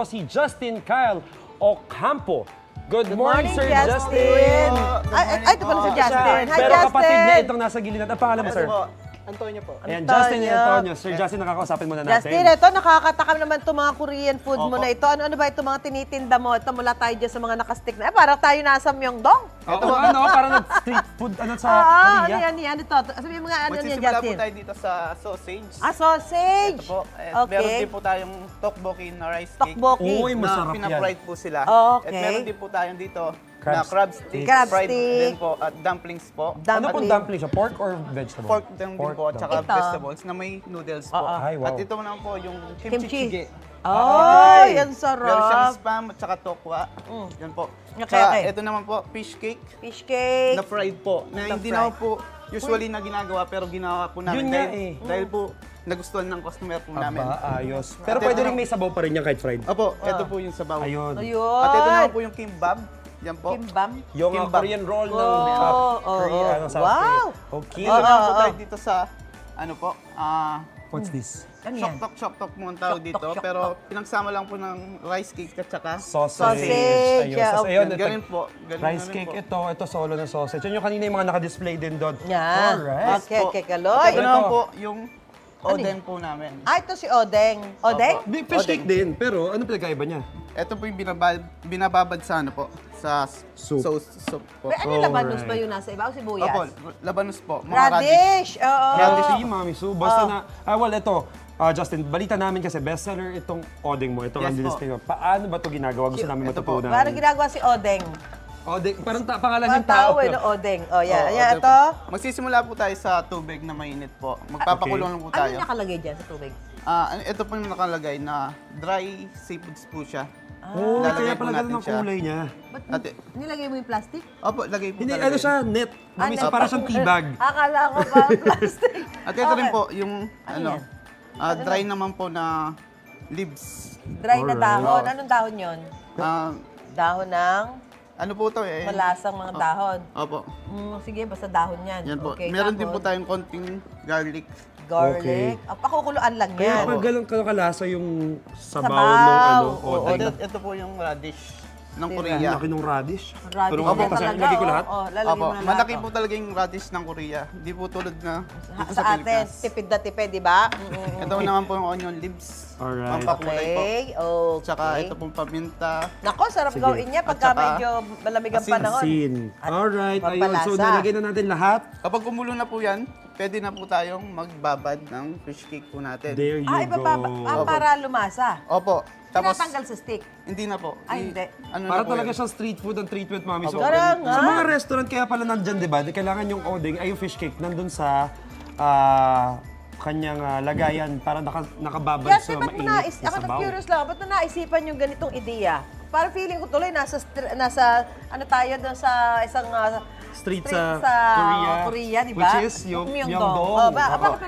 Si Justin Kyle Ocampo. Good morning, Sir Justin. Ay, ito pala si Justin. Hi, Pero Justin. kapatid niya itong nasa gilid. Ang pangalan mo, sir? Antonio po. Ayan, Justin and Antonio. Sir Justin, nakakausapin muna natin. Justin, ito, nakakatakam naman itong mga Korean food mo na ito. Ano ba itong mga tinitinda mo? Ito, mula tayo dyan sa mga nakastick na. Parang tayo nasa Myeongdong. Oo, parang street food, sa Korea. Ano yan, ito. Sabi yung mga ano yan, Magsisimula Justin. po tayo dito sa sausage. Sausage. Ito po. Okay. Meron din po tayong tteokbokki na rice cake. Tteokbokki. Uy, Na masarap yan. pina-fried po sila. Okay. At meron din po tayong dito Crab na crab stick. Crab fried stick. din po. At dumplings po. Ano pong dumpling siya? Pork or vegetable? Pork din po. At saka Ito. vegetables na may noodles po. Ay, wow. At ito naman po yung Kimchi. kimchi jjigae. Oh, yan Meron siyang sarap. spam at saka tokwa. Yan po. Okay, Tsaka okay. ito naman po, fish cake Fish cake. na fried po. Na Na hindi fried. naman po usually na ginagawa pero ginawa po namin Yun nga dahil po nagustuhan ng customer po namin. Aba, ayos. Pero pwede rin may sabaw pa rin yan kahit fried. Opo, ito po yung sabaw. Ayun. Ayun. At ito naman po yung kimbab. Yan po. Kimbam. Yung Kimbap. Korean roll ng Oh, Korea. oh. South Wow. Korea. Okay. Dito naman po tayo dito sa, ano po, What's this? Ano yan? shoktok mo ang tawag dito. Shoktok. Pero pinagsama lang po ng rice cake at saka Sausage. Sausage, Ayun. yeah, Tapos, ayun, ganun po. Ganun rice na rin cake po. ito solo na sausage. Yan yung kanina yung mga naka-display din doon. Yan. Alright. Okay, okay, At Kaloy. ito naman po yung odeng po namin. Ito si Odeng. Odeng? Di, fish cake din, pero ano pinagkaiba niya? Ito po yung binababad sa ano po, sa Soup. soup po. May ano labanos ba yung nasa iba o sibuyas? Opo, labanos po. Mga radish. Radish. Oo. Radish si Mami Sue. Basta na, well, ito, Justin, balita namin kasi bestseller itong odeng mo. Itong Yes ang po. display mo. Paano ba ito ginagawa? Gusto namin Ito po. matutunan. Parang ginagawa si Odeng. Odeng, parang pangalan Parang yung tao. tao eh, no? Odeng. O, yan. Oo, Ayan, opo. ito. Magsisimula po tayo sa tubig na mainit po. Magpapakulong lang po Ano tayo. yung nakalagay dyan sa tubig? Ito po yung nakalagay na dry seafoods po siya. Oh, Lalagay kaya po pala natin ganun ang siya. kulay niya. Ba't Ate. nilagay mo yung plastic? Opo, lagay po Hindi, talaga ano yun. siya, net. Mami, net. para siyang teabag. Akala ko pa plastic. At ito rin Okay. po, yung Ano dry naman po na leaves. Dry na Alright. dahon. Anong dahon yon? Ah, Dahon ng ano po ito eh? malasang mga dahon. Opo. Sige, basta dahon yan. Yan po. Okay, Meron din po tapos, tayong konting garlic. garlic. Pakukuluan lang Kaya yan. pag ganun kalasa yung sabaw, Sabaw. ng ano, Oo, odeng. Ito po yung radish ng Diba? Korea. Laki ng radish. Radish Pero na mami, talaga. lagay ko lahat? Oo, lalagay Opo, mo na lahat. malaki po talaga yung radish ng Korea. Hindi po tulad na dito Sa sa atin, Pilipinas. tipid na tipid, di ba? Ito naman po yung onion leaves. Alright. Pampakulay po. Okay, okay. Tsaka ito pong paminta. Nako, sarap Sige. gawin niya pagka At saka, medyo malamig ang panahon. Asin. At Alright, ayun. So, pampalasa. nalagay na natin lahat. Kapag kumulo na po yan, pwede na po tayong magbabad ng fish cake po natin. There you go. Para lumasa. Opo. Tapos, Tinatanggal sa stick. hindi na po. Ay, hindi. Ano Para na po talaga yun? siyang street food ang treatment, Mami. So, Kaya nga. sa mga restaurant, kaya pala nandyan, di ba? Kailangan yung odeng, ay yung fish cake, nandun sa kanyang lagayan para nakababad Kasi sa ba't mo mainit na ako sabaw. na-curious lang, ba't mo naisipan yung ganitong ideya? Parang feeling ko tuloy, nasa ano tayo doon sa isang Street sa Korea, di ba? Which is yung Myeongdong. Myeongdong. Oh, bakit